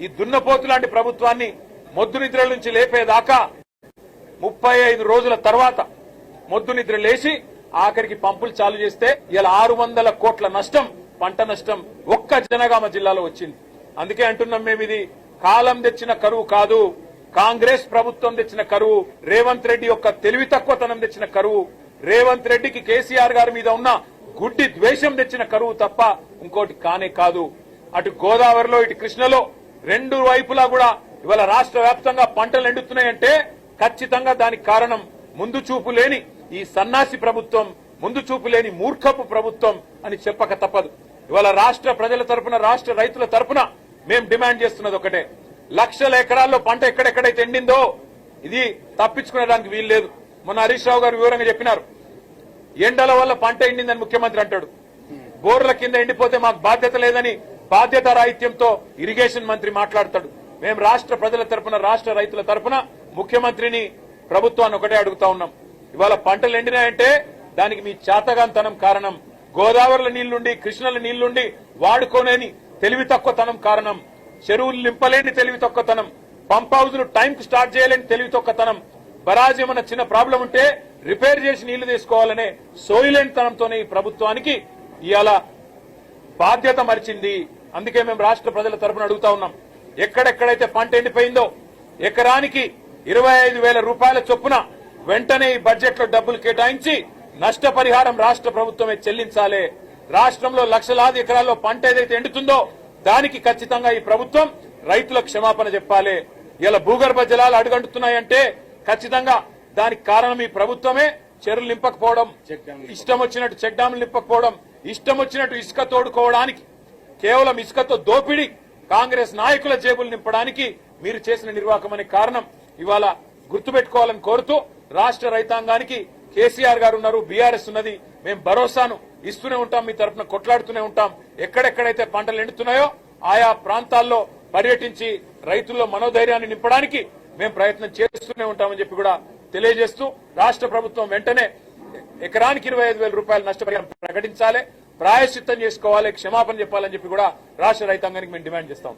ఈ దున్నపోతు లాంటి ప్రభుత్వాన్ని మొద్దు నిద్ర నుంచి లేపేదాకా 35 రోజుల తర్వాత మొద్దు నిద్ర లేచి ఆఖరికి పంపులు చాలు చేస్తే ఇలా 600 కోట్ల నష్టం, పంట నష్టం ఒక్క జనగామ జిల్లాలో వచ్చింది. అందుకే అంటున్నాం మేము, ఇది కాలం తెచ్చిన కరువు కాదు, కాంగ్రెస్ ప్రభుత్వం తెచ్చిన కరువు, రేవంత్ రెడ్డి యొక్క తెలివి తక్కువతనం తెచ్చిన కరువు, రేవంత్ రెడ్డికి కేసీఆర్ గారి మీద ఉన్న గుడ్డి ద్వేషం తెచ్చిన కరువు తప్ప ఇంకోటి కానే కాదు. అటు గోదావరిలో ఇటు కృష్ణలో రెండు వైపులా కూడా ఇవాళ రాష్ట్ర వ్యాప్తంగా పంటలు ఎండుతున్నాయంటే ఖచ్చితంగా దానికి కారణం ముందు చూపు లేని ఈ సన్నాసి ప్రభుత్వం, ముందు చూపు లేని మూర్ఖపు ప్రభుత్వం అని చెప్పక తప్పదు. ఇవాళ రాష్ట్ర ప్రజల తరపున, రాష్ట్ర రైతుల తరపున మేము డిమాండ్ చేస్తున్నది ఒకటే, లక్షల ఎకరాల్లో పంట ఎక్కడెక్కడైతే ఎండిందో ఇది తప్పించుకునేదానికి వీలు లేదు. మొన్న హరీష్ రావు గారు వివరంగా చెప్పినారు, ఎండల వల్ల పంట ఎండిందని ముఖ్యమంత్రి అంటాడు, బోర్ల కింద ఎండిపోతే మాకు బాధ్యత లేదని బాధ్యత రాహిత్యంతో ఇరిగేషన్ మంత్రి మాట్లాడతాడు. మేము రాష్ట్ర ప్రజల తరపున, రాష్ట్ర రైతుల తరపున ముఖ్యమంత్రిని, ప్రభుత్వాన్ని ఒకటే అడుగుతా ఉన్నాం, ఇవాళ పంటలు ఎండినాయంటే దానికి మీ చాతగాంతనం కారణం, గోదావరిలో నీళ్లుండి కృష్ణల నీళ్లుండి వాడుకోలేని తెలివి తక్కువతనం కారణం, చెరువులు నింపలేని తెలివి తక్కువతనం, పంప్ హౌజులు టైంకు స్టార్ట్ చేయలేని తెలివి తక్కువతనం, బరాజ్ ఏమన్నా చిన్న ప్రాబ్లం ఉంటే రిపేర్ చేసి నీళ్లు తీసుకోవాలనే సోయిలేనితనంతోనే ఈ ప్రభుత్వానికి ఇవాళ బాధ్యత మరిచింది. అందుకే మేము రాష్ట్ర ప్రజల తరపున అడుగుతా ఉన్నాం, ఎక్కడెక్కడైతే పంట ఎండిపోయిందో ఎకరానికి 25,000 రూపాయల చొప్పున వెంటనే ఈ బడ్జెట్ లో డబ్బులు కేటాయించి నష్టపరిహారం రాష్ట్ర ప్రభుత్వమే చెల్లించాలి. రాష్ట్రంలో లక్షలాది ఎకరాల్లో పంట ఏదైతే ఎండుతుందో దానికి ఖచ్చితంగా ఈ ప్రభుత్వం రైతులకు క్షమాపణ చెప్పాలి. ఇలా భూగర్భ జలాలు అడుగంటున్నాయంటే ఖచ్చితంగా దానికి కారణం ఈ ప్రభుత్వమే. చెరువులు నింపకపోవడం, ఇష్టం వచ్చినట్టు చెక్ డ్యాములు నింపకపోవడం, ఇష్టం వచ్చినట్టు ఇసుక తోడుకోవడానికి, కేవలం ఇసుకతో దోపిడీ కాంగ్రెస్ నాయకుల జేబులు నింపడానికి మీరు చేసిన నిర్వాహకం అనే కారణం ఇవాళ గుర్తుపెట్టుకోవాలని కోరుతూ, రాష్ట్ర రైతాంగానికి కేసీఆర్ గారు ఉన్నారు, బీఆర్ఎస్ ఉన్నది, మేము భరోసాను ఇస్తూనే ఉంటాం, మీ తరఫున కొట్లాడుతూనే ఉంటాం. ఎక్కడెక్కడైతే పంటలు ఎండుతున్నాయో ఆయా ప్రాంతాల్లో పర్యటించి రైతుల్లో మనోధైర్యాన్ని నింపడానికి మేము ప్రయత్నం చేస్తూనే ఉంటామని చెప్పి కూడా తెలియజేస్తూ, రాష్ట్ర ప్రభుత్వం వెంటనే ఎకరానికి 25,000 రూపాయల నష్టపరిహారం ప్రకటించాలి, ప్రాయశ్చిత్తం చేసుకోవాలి, క్షమాపణ చెప్పాలని చెప్పి కూడా రాష్ట్ర రైతాంగానికి మేము డిమాండ్ చేస్తాం.